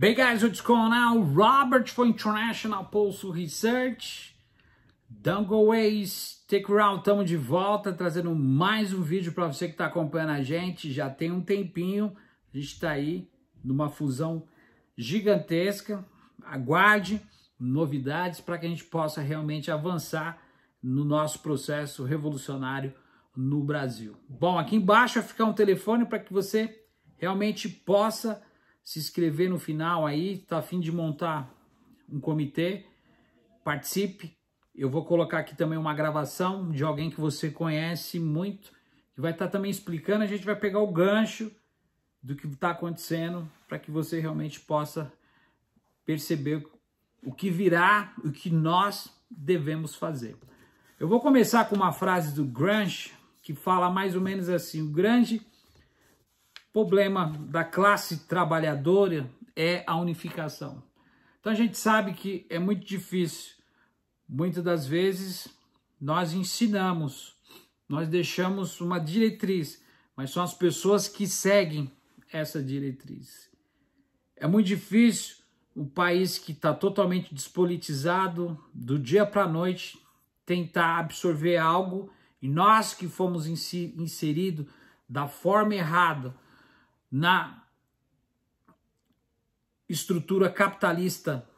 Bem, guys, what's going on? Robert for International Pulse Research. Don't go away, stick around. Estamos de volta, trazendo mais um vídeo para você que está acompanhando a gente. Já tem um tempinho, a gente está aí numa fusão gigantesca. Aguarde novidades para que a gente possa realmente avançar no nosso processo revolucionário no Brasil. Bom, aqui embaixo vai ficar um telefone para que você realmente possa se inscrever no final aí, tá a fim de montar um comitê, participe. Eu vou colocar aqui também uma gravação de alguém que você conhece muito, que vai estar também explicando, a gente vai pegar o gancho do que está acontecendo, para que você realmente possa perceber o que virá, o que nós devemos fazer. Eu vou começar com uma frase do Gramsci, que fala mais ou menos assim: o grande problema da classe trabalhadora é a unificação. Então a gente sabe que é muito difícil. Muitas das vezes nós ensinamos, nós deixamos uma diretriz, mas são as pessoas que seguem essa diretriz. É muito difícil um país que está totalmente despolitizado, do dia para a noite, tentar absorver algo, e nós que fomos inseridos da forma errada na estrutura capitalista,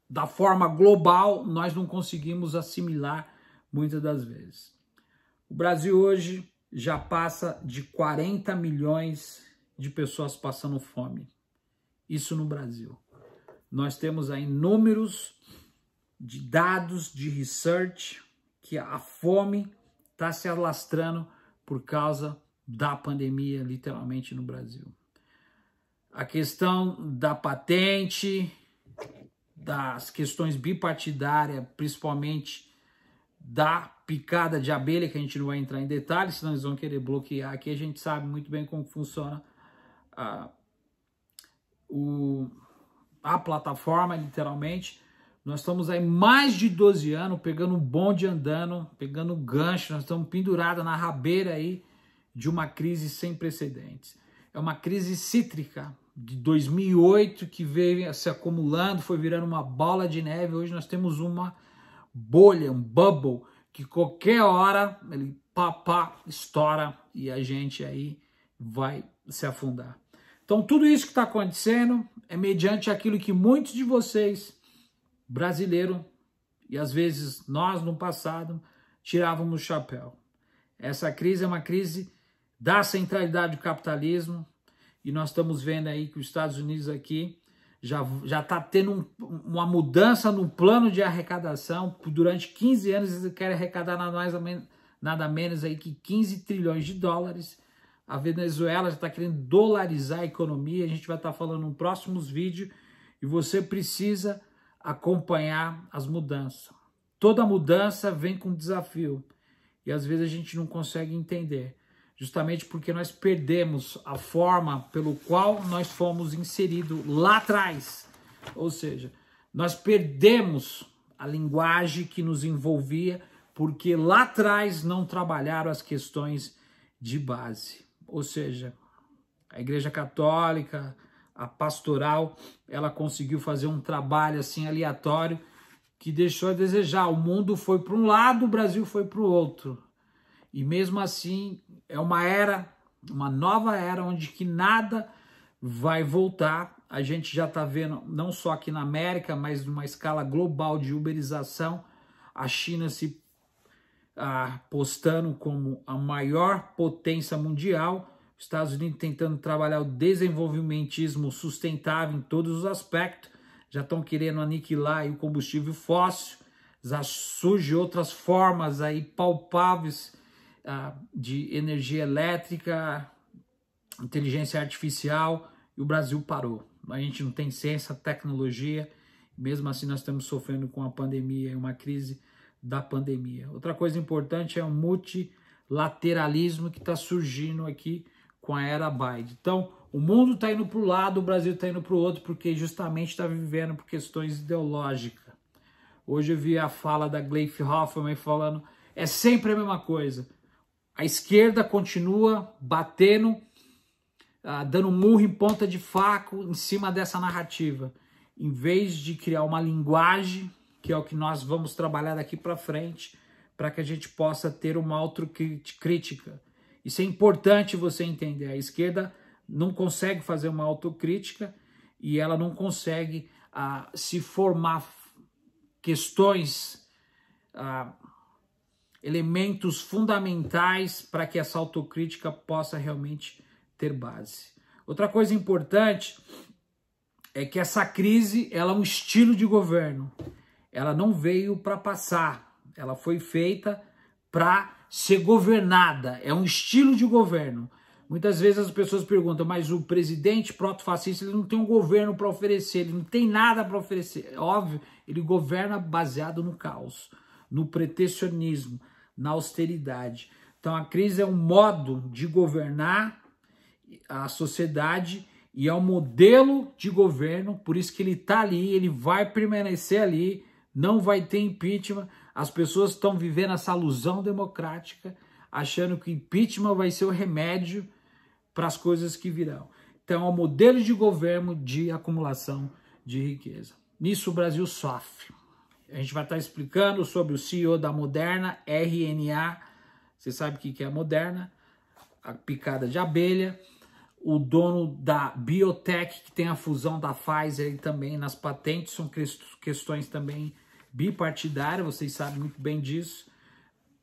da forma global, nós não conseguimos assimilar muitas das vezes. O Brasil hoje já passa de 40 milhões de pessoas passando fome. Isso no Brasil. Nós temos aí números de dados, de research, que a fome está se alastrando por causa da pandemia, literalmente, no Brasil. A questão da patente, das questões bipartidárias, principalmente da picada de abelha, que a gente não vai entrar em detalhes, senão eles vão querer bloquear aqui. A gente sabe muito bem como funciona a plataforma, literalmente. Nós estamos aí mais de 12 anos pegando um bonde andando, pegando gancho, nós estamos pendurados na rabeira aí de uma crise sem precedentes. É uma crise cítrica de 2008 que veio se acumulando, foi virando uma bola de neve. Hoje nós temos uma bolha, um bubble, que qualquer hora ele estoura e a gente aí vai se afundar. Então tudo isso que está acontecendo é mediante aquilo que muitos de vocês, brasileiros, e às vezes nós no passado, tirávamos o chapéu. Essa crise é uma crise da centralidade do capitalismo, e nós estamos vendo aí que os Estados Unidos aqui já está tendo uma mudança no plano de arrecadação. Durante 15 anos eles querem arrecadar nada menos aí que 15 trilhões de dólares. A Venezuela já está querendo dolarizar a economia. A gente vai estar falando nos próximos vídeos, e você precisa acompanhar as mudanças. Toda mudança vem com desafio, e às vezes a gente não consegue entender, justamente porque nós perdemos a forma pelo qual nós fomos inseridos lá atrás. Ou seja, nós perdemos a linguagem que nos envolvia, porque lá atrás não trabalharam as questões de base. Ou seja, a Igreja Católica, a pastoral, ela conseguiu fazer um trabalho assim aleatório que deixou a desejar. O mundo foi para um lado, o Brasil foi para o outro. E mesmo assim, é uma era, uma nova era, onde que nada vai voltar. A gente já está vendo, não só aqui na América, mas numa escala global de uberização, a China se postando como a maior potência mundial, os Estados Unidos tentando trabalhar o desenvolvimentismo sustentável em todos os aspectos, já estão querendo aniquilar aí o combustível fóssil, já surgem outras formas aí palpáveis de energia elétrica, inteligência artificial, e o Brasil parou. A gente não tem ciência, tecnologia, mesmo assim nós estamos sofrendo com a pandemia, uma crise da pandemia. Outra coisa importante é o multilateralismo que está surgindo aqui com a era Biden. Então, o mundo está indo para um lado, o Brasil está indo para o outro, porque justamente está vivendo por questões ideológicas. Hoje eu vi a fala da Gleisi Hoffmann falando, é sempre a mesma coisa. A esquerda continua batendo dando murro em ponta de faca em cima dessa narrativa, em vez de criar uma linguagem, que é o que nós vamos trabalhar daqui para frente, para que a gente possa ter uma autocrítica. Isso é importante você entender. A esquerda não consegue fazer uma autocrítica e ela não consegue se formar questões, elementos fundamentais para que essa autocrítica possa realmente ter base. Outra coisa importante é que essa crise ela é um estilo de governo. Ela não veio para passar, ela foi feita para ser governada, é um estilo de governo. Muitas vezes as pessoas perguntam, mas o presidente proto-fascista ele não tem um governo para oferecer, ele não tem nada para oferecer. É óbvio, ele governa baseado no caos, no protecionismo, na austeridade. Então a crise é um modo de governar a sociedade e é um modelo de governo, por isso que ele está ali, ele vai permanecer ali, não vai ter impeachment. As pessoas estão vivendo essa ilusão democrática, achando que o impeachment vai ser o remédio para as coisas que virão. Então é um modelo de governo de acumulação de riqueza. Nisso o Brasil sofre. A gente vai estar explicando sobre o CEO da Moderna, RNA, você sabe o que é a Moderna, a picada de abelha, o dono da Biotech, que tem a fusão da Pfizer também nas patentes, são questões também bipartidárias, vocês sabem muito bem disso,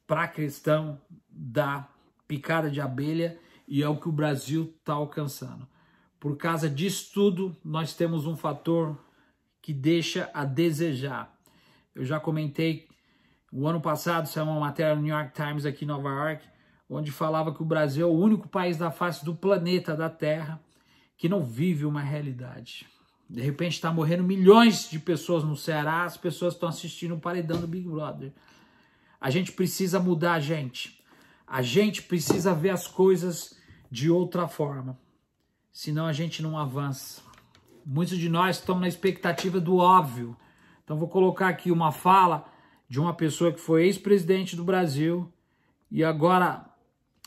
para a questão da picada de abelha, e é o que o Brasil está alcançando. Por causa disso tudo, nós temos um fator que deixa a desejar. Eu já comentei, o ano passado, saiu uma matéria no New York Times aqui em Nova York, onde falava que o Brasil é o único país da face do planeta, da Terra, que não vive uma realidade. De repente está morrendo milhões de pessoas no Ceará, as pessoas estão assistindo o paredão do Big Brother. A gente precisa mudar, gente. A gente precisa ver as coisas de outra forma. Senão a gente não avança. Muitos de nós estamos na expectativa do óbvio. Então vou colocar aqui uma fala de uma pessoa que foi ex-presidente do Brasil. E agora,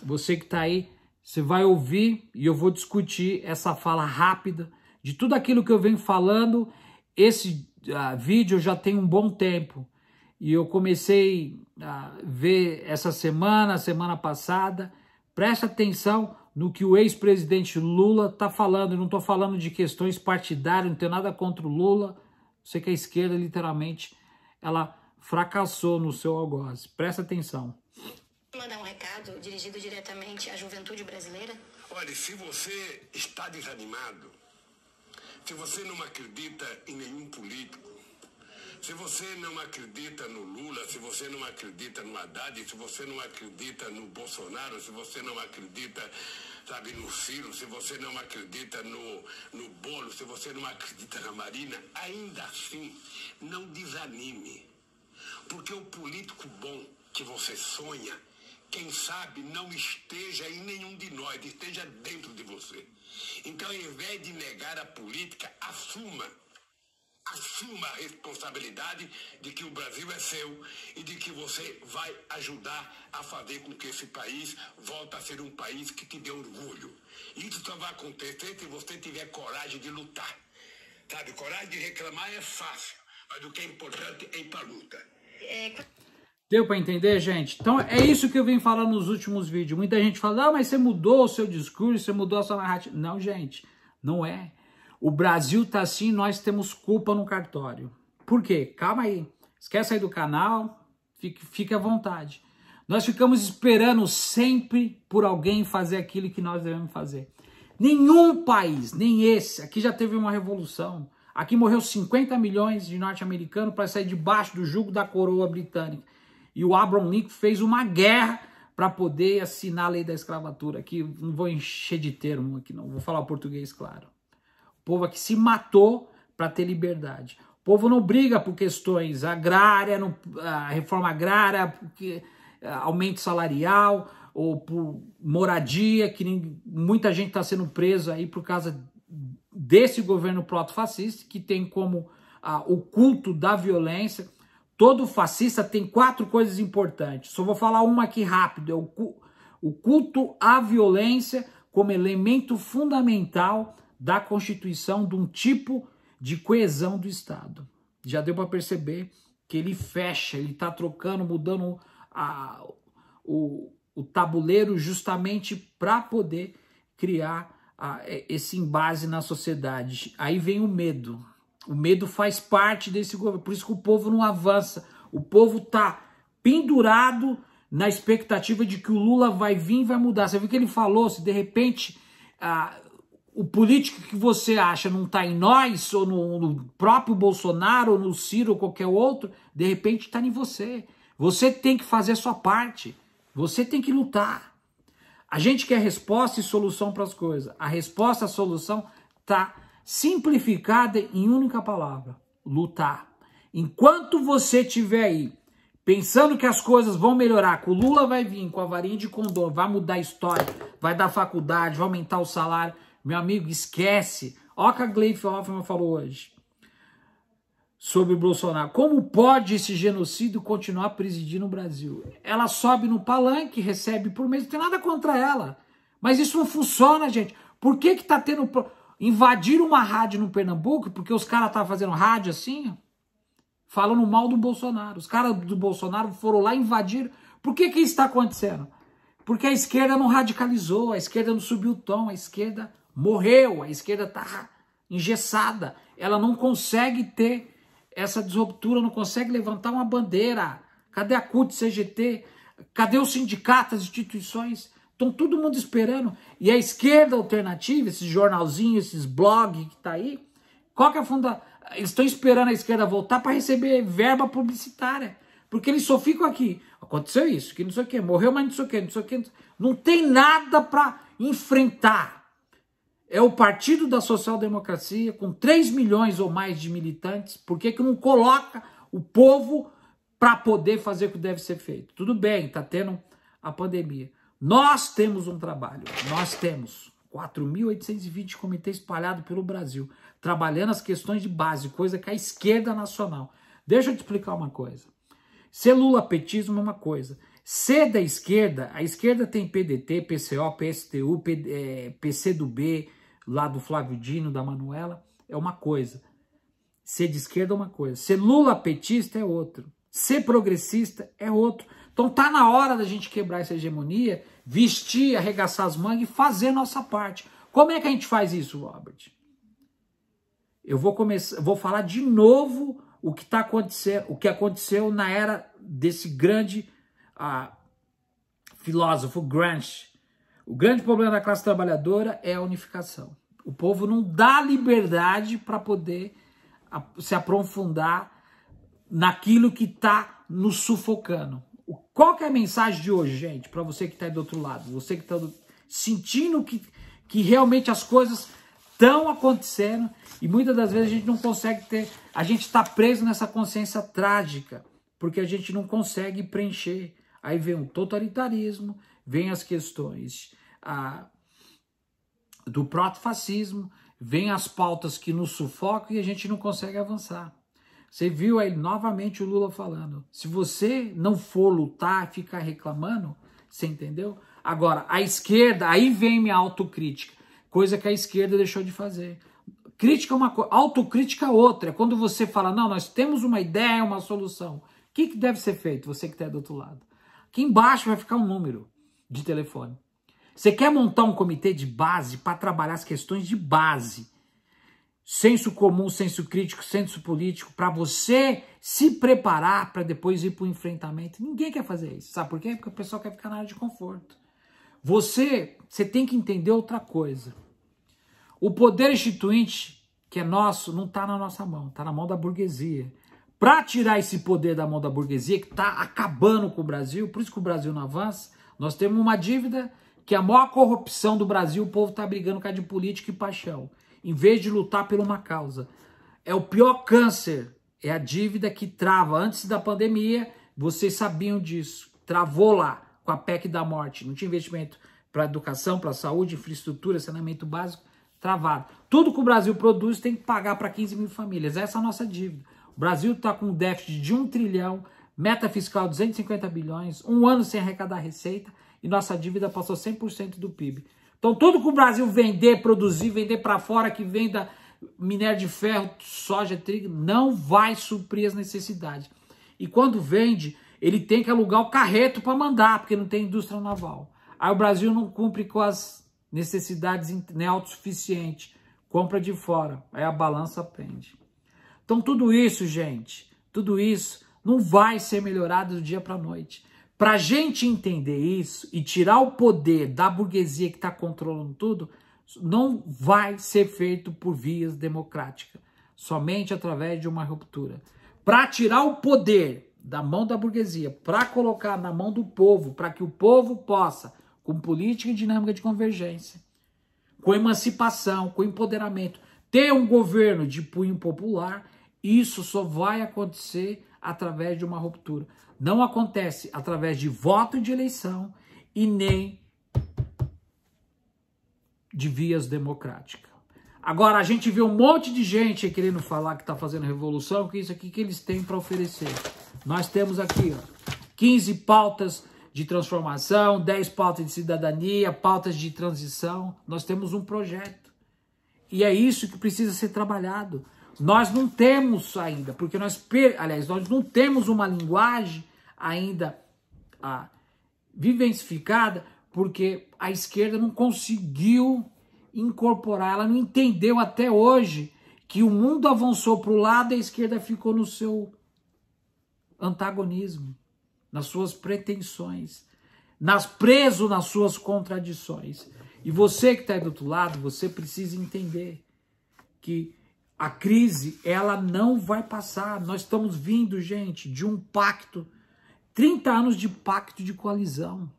você que está aí, você vai ouvir e eu vou discutir essa fala rápida de tudo aquilo que eu venho falando. Esse vídeo já tem um bom tempo. E eu comecei a ver essa semana passada. Presta atenção no que o ex-presidente Lula está falando. Eu não estou falando de questões partidárias, não tenho nada contra o Lula. Sei que a esquerda, literalmente, ela fracassou no seu algoz. Presta atenção. Mandar um recado dirigido diretamente à juventude brasileira? Olha, se você está desanimado, se você não acredita em nenhum político, se você não acredita no Lula, se você não acredita no Haddad, se você não acredita no Bolsonaro, se você não acredita, sabe, no Ciro, se você não acredita no Bolo, se você não acredita na Marina, ainda assim, não desanime. Porque o político bom que você sonha, quem sabe não esteja em nenhum de nós, esteja dentro de você. Então, em vez de negar a política, assuma a responsabilidade de que o Brasil é seu e de que você vai ajudar a fazer com que esse país volte a ser um país que te dê orgulho. Isso só vai acontecer se você tiver coragem de lutar. Sabe, coragem de reclamar é fácil, mas o que é importante é ir para a luta. Deu para entender, gente? Então é isso que eu venho falando nos últimos vídeos. Muita gente fala, mas você mudou o seu discurso, você mudou a sua narrativa. Não, gente, não é. O Brasil tá assim, nós temos culpa no cartório. Por quê? Calma aí. Esquece aí do canal, fique à vontade. Nós ficamos esperando sempre por alguém fazer aquilo que nós devemos fazer. Nenhum país, nem esse, aqui já teve uma revolução. Aqui morreu 50 milhões de norte-americanos para sair debaixo do jugo da coroa britânica. E o Abraham Lincoln fez uma guerra para poder assinar a lei da escravatura. Aqui não vou encher de termo aqui não, vou falar português claro. O povo aqui se matou para ter liberdade. O povo não briga por questões agrárias, a reforma agrária, porque, aumento salarial ou por moradia, que muita gente está sendo presa aí por causa desse governo proto-fascista, que tem como o culto da violência. Todo fascista tem 4 coisas importantes. Só vou falar uma aqui rápido. É o culto à violência como elemento fundamental da constituição de um tipo de coesão do Estado. Já deu para perceber que ele fecha, ele está trocando, mudando o tabuleiro justamente para poder criar esse embase na sociedade. Aí vem o medo. O medo faz parte desse governo, por isso que o povo não avança. O povo está pendurado na expectativa de que o Lula vai vir e vai mudar. Você viu que ele falou, se de repente o político que você acha não está em nós, ou no próprio Bolsonaro, ou no Ciro, ou qualquer outro, de repente está em você. Você tem que fazer a sua parte. Você tem que lutar. A gente quer resposta e solução para as coisas. A resposta, a solução está simplificada em única palavra: lutar. Enquanto você estiver aí pensando que as coisas vão melhorar, que o Lula vai vir com a varinha de condom, vai mudar a história, vai dar faculdade, vai aumentar o salário, meu amigo, esquece. Olha o que a Gleisi Hoffmann falou hoje sobre o Bolsonaro. Como pode esse genocídio continuar presidindo o Brasil? Ela sobe no palanque, recebe por mês, não tem nada contra ela. Mas isso não funciona, gente. Por que tá tendo... Invadiram uma rádio no Pernambuco, porque os caras estavam fazendo rádio assim, falando mal do Bolsonaro. Os caras do Bolsonaro foram lá e invadiram. Por que isso está acontecendo? Porque a esquerda não radicalizou, a esquerda não subiu o tom, a esquerda morreu, a esquerda está engessada. Ela não consegue ter essa disruptura, não consegue levantar uma bandeira. Cadê a CUT, CGT? Cadê os sindicatos, as instituições? Estão todo mundo esperando. E a esquerda alternativa, esses jornalzinhos, esses blogs que tá aí, qual que é a funda? Eles estão esperando a esquerda voltar para receber verba publicitária. Porque eles só ficam aqui. Aconteceu isso, que não sei o que, morreu, mas não sei o que, não sei o que. Não tem nada para enfrentar. É o partido da social-democracia, com 3 milhões ou mais de militantes. Por que não coloca o povo para poder fazer o que deve ser feito? Tudo bem, está tendo a pandemia. Nós temos um trabalho, nós temos 4.820 comitês espalhados pelo Brasil, trabalhando as questões de base, coisa que a esquerda nacional... Deixa eu te explicar uma coisa. Ser lulapetismo é uma coisa. Ser da esquerda, a esquerda tem PDT, PCO, PSTU, PCdoB, lá do Flávio Dino, da Manuela, é uma coisa. Ser de esquerda é uma coisa. Ser lulapetista é outro. Ser progressista é outro. Então tá na hora da gente quebrar essa hegemonia, vestir, arregaçar as mangas e fazer a nossa parte. Como é que a gente faz isso, Robert? Eu vou falar de novo o que tá acontecendo, o que aconteceu na era desse grande filósofo Gramsci. O grande problema da classe trabalhadora é a unificação. O povo não dá liberdade para poder se aprofundar naquilo que está nos sufocando. Qual que é a mensagem de hoje, gente, para você que está aí do outro lado? Você que está sentindo que realmente as coisas estão acontecendo e muitas das vezes a gente não consegue ter... A gente está preso nessa consciência trágica, porque a gente não consegue preencher. Aí vem o totalitarismo, vem as questões do proto-fascismo, vem as pautas que nos sufocam e a gente não consegue avançar. Você viu aí novamente o Lula falando, se você não for lutar, ficar reclamando, você entendeu? Agora, a esquerda, aí vem minha autocrítica, coisa que a esquerda deixou de fazer. Crítica é uma coisa, autocrítica é outra, é quando você fala, não, nós temos uma ideia, uma solução. O que deve ser feito, você que está do outro lado? Aqui embaixo vai ficar um número de telefone. Você quer montar um comitê de base para trabalhar as questões de base, senso comum, senso crítico, senso político, para você se preparar para depois ir para o enfrentamento. Ninguém quer fazer isso. Sabe por quê? Porque o pessoal quer ficar na área de conforto. Você tem que entender outra coisa. O poder instituinte, que é nosso, não está na nossa mão, está na mão da burguesia. Para tirar esse poder da mão da burguesia, que está acabando com o Brasil, por isso que o Brasil não avança, nós temos uma dívida que é a maior corrupção do Brasil, o povo está brigando por causa de política e paixão, em vez de lutar por uma causa. É o pior câncer, é a dívida que trava. Antes da pandemia, vocês sabiam disso, travou lá com a PEC da morte, não tinha investimento para educação, para saúde, infraestrutura, saneamento básico, travado. Tudo que o Brasil produz tem que pagar para 15 mil famílias, essa é a nossa dívida. O Brasil está com um déficit de 1 trilhão, meta fiscal 250 bilhões, um ano sem arrecadar receita, e nossa dívida passou 100% do PIB. Então, Então tudo que o Brasil vender, produzir, vender para fora, que venda minério de ferro, soja, trigo, não vai suprir as necessidades. E quando vende, ele tem que alugar o carreto para mandar, porque não tem indústria naval. Aí o Brasil não cumpre com as necessidades, nem autossuficiente, compra de fora, aí a balança pende. Então tudo isso, gente, tudo isso não vai ser melhorado do dia para a noite. Para a gente entender isso e tirar o poder da burguesia que está controlando tudo, não vai ser feito por vias democráticas, somente através de uma ruptura. Para tirar o poder da mão da burguesia, para colocar na mão do povo, para que o povo possa, com política e dinâmica de convergência, com emancipação, com empoderamento, ter um governo de punho popular, isso só vai acontecer através de uma ruptura. Não acontece através de voto de eleição e nem de vias democráticas. Agora, a gente vê um monte de gente querendo falar que está fazendo revolução, que isso aqui que eles têm para oferecer. Nós temos aqui, ó, 15 pautas de transformação, 10 pautas de cidadania, pautas de transição. Nós temos um projeto. E é isso que precisa ser trabalhado. Nós não temos ainda, porque nós não temos uma linguagem ainda vivencificada, porque a esquerda não conseguiu incorporar, ela não entendeu até hoje que o mundo avançou para o lado e a esquerda ficou no seu antagonismo, nas suas pretensões, preso nas suas contradições. E você que está aí do outro lado, você precisa entender que a crise, ela não vai passar. Nós estamos vindo, gente, de um pacto, 30 anos de pacto de coalizão.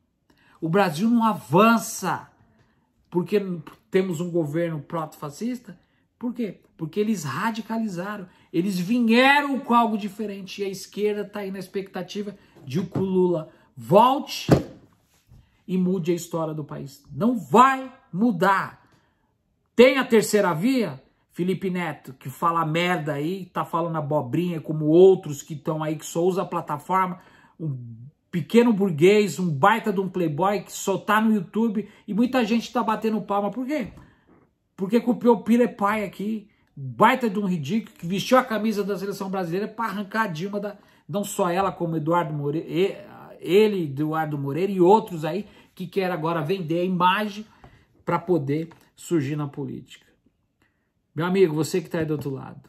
O Brasil não avança porque temos um governo proto-fascista. Por quê? Porque eles radicalizaram. Eles vieram com algo diferente. E a esquerda está aí na expectativa de que o Lula volte e mude a história do país. Não vai mudar. Tem a terceira via? Felipe Neto, que fala merda aí, tá falando abobrinha, como outros que estão aí, que só usa a plataforma, um pequeno burguês, um baita de um playboy, que só tá no YouTube, e muita gente tá batendo palma. Por quê? Porque copiou o Pirepai aqui, baita de um ridículo, que vestiu a camisa da seleção brasileira para arrancar a Dilma, não só ela, como Eduardo Moreira, Eduardo Moreira e outros aí, que querem agora vender a imagem para poder surgir na política. Meu amigo, você que está aí do outro lado,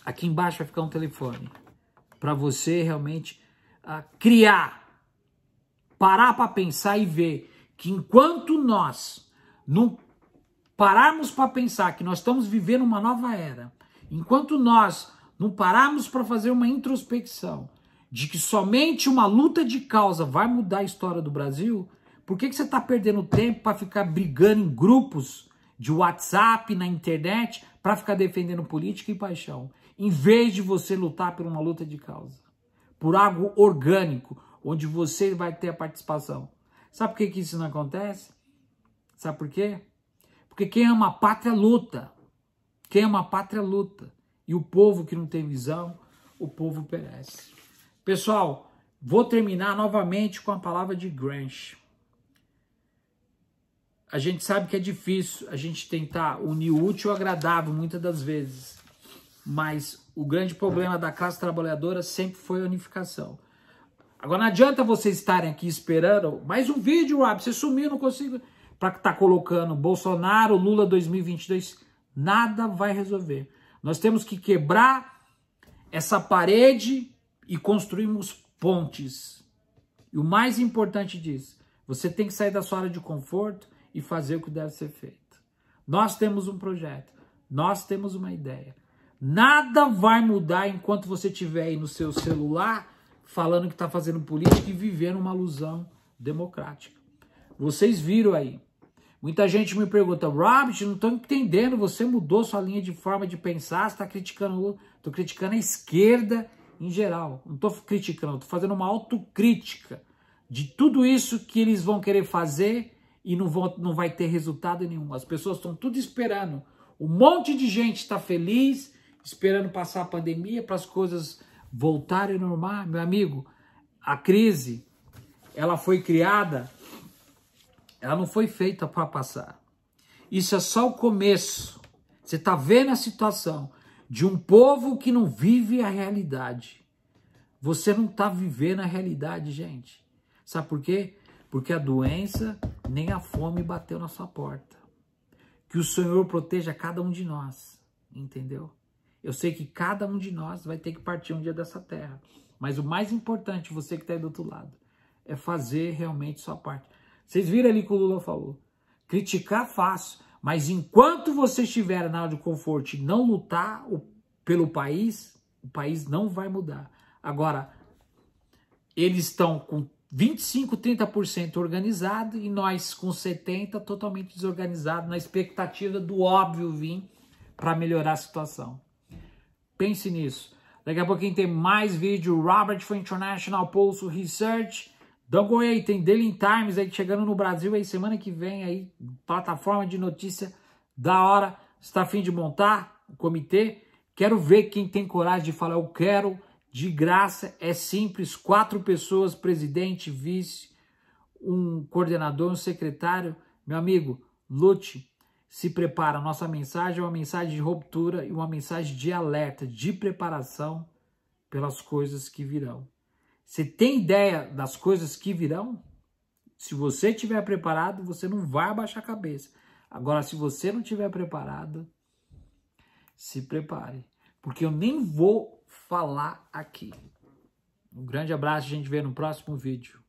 aqui embaixo vai ficar um telefone para você realmente parar para pensar e ver que enquanto nós não pararmos para pensar que nós estamos vivendo uma nova era, enquanto nós não pararmos para fazer uma introspecção de que somente uma luta de causa vai mudar a história do Brasil, por que você está perdendo tempo para ficar brigando em grupos de WhatsApp, na internet, para ficar defendendo política e paixão, em vez de você lutar por uma luta de causa, por algo orgânico, onde você vai ter a participação? Sabe por que isso não acontece? Sabe por quê? Porque quem ama a pátria luta. Quem ama a pátria luta. E o povo que não tem visão, o povo perece. Pessoal, vou terminar novamente com a palavra de Gramsci. A gente sabe que é difícil a gente tentar unir o útil ao agradável muitas das vezes. Mas o grande problema da classe trabalhadora sempre foi a unificação. Agora não adianta vocês estarem aqui esperando mais um vídeo, Rob, você sumiu, não consigo, para estar colocando Bolsonaro, Lula 2022. Nada vai resolver. Nós temos que quebrar essa parede e construirmos pontes. E o mais importante disso, você tem que sair da sua área de conforto e fazer o que deve ser feito. Nós temos um projeto, nós temos uma ideia. Nada vai mudar enquanto você estiver aí no seu celular falando que está fazendo política e vivendo uma ilusão democrática. Vocês viram aí. Muita gente me pergunta, Robert, não estou entendendo, você mudou sua linha de forma de pensar, você está criticando, estou criticando a esquerda em geral. Não estou criticando, estou fazendo uma autocrítica de tudo isso que eles vão querer fazer e não vai ter resultado nenhum. As pessoas estão tudo esperando. Um monte de gente está feliz, esperando passar a pandemia para as coisas voltarem ao normal. Meu amigo, a crise, ela foi criada ela não foi feita para passar. Isso é só o começo. Você está vendo a situação de um povo que não vive a realidade. Você não está vivendo a realidade, gente. Sabe por quê? Porque a doença nem a fome bateu na sua porta. Que o Senhor proteja cada um de nós, entendeu? Eu sei que cada um de nós vai ter que partir um dia dessa terra. Mas o mais importante, você que está aí do outro lado, é fazer realmente sua parte. Vocês viram ali que o Lula falou. Criticar fácil, mas enquanto você estiver na área de conforto e não lutar pelo país, o país não vai mudar. Agora, eles estão com 25%, 30% organizado e nós com 70% totalmente desorganizado, na expectativa do óbvio vir para melhorar a situação. Pense nisso. Daqui a pouquinho tem mais vídeo. Robert for International Pulse Research. Don't go aí, tem Daily Times aí chegando no Brasil aí semana que vem aí, plataforma de notícia da hora. Está a fim de montar o comitê? Quero ver quem tem coragem de falar eu quero, de graça, é simples, 4 pessoas, presidente, vice, um coordenador, um secretário. Meu amigo, lute, se prepara. Nossa mensagem é uma mensagem de ruptura e uma mensagem de alerta, de preparação pelas coisas que virão. Você tem ideia das coisas que virão? Se você estiver preparado, você não vai abaixar a cabeça. Agora, se você não estiver preparado, se prepare. Porque eu nem vou falar aqui. Um grande abraço, a gente vê no próximo vídeo.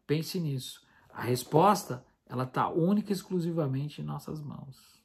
Pense nisso. A resposta, ela está única e exclusivamente em nossas mãos.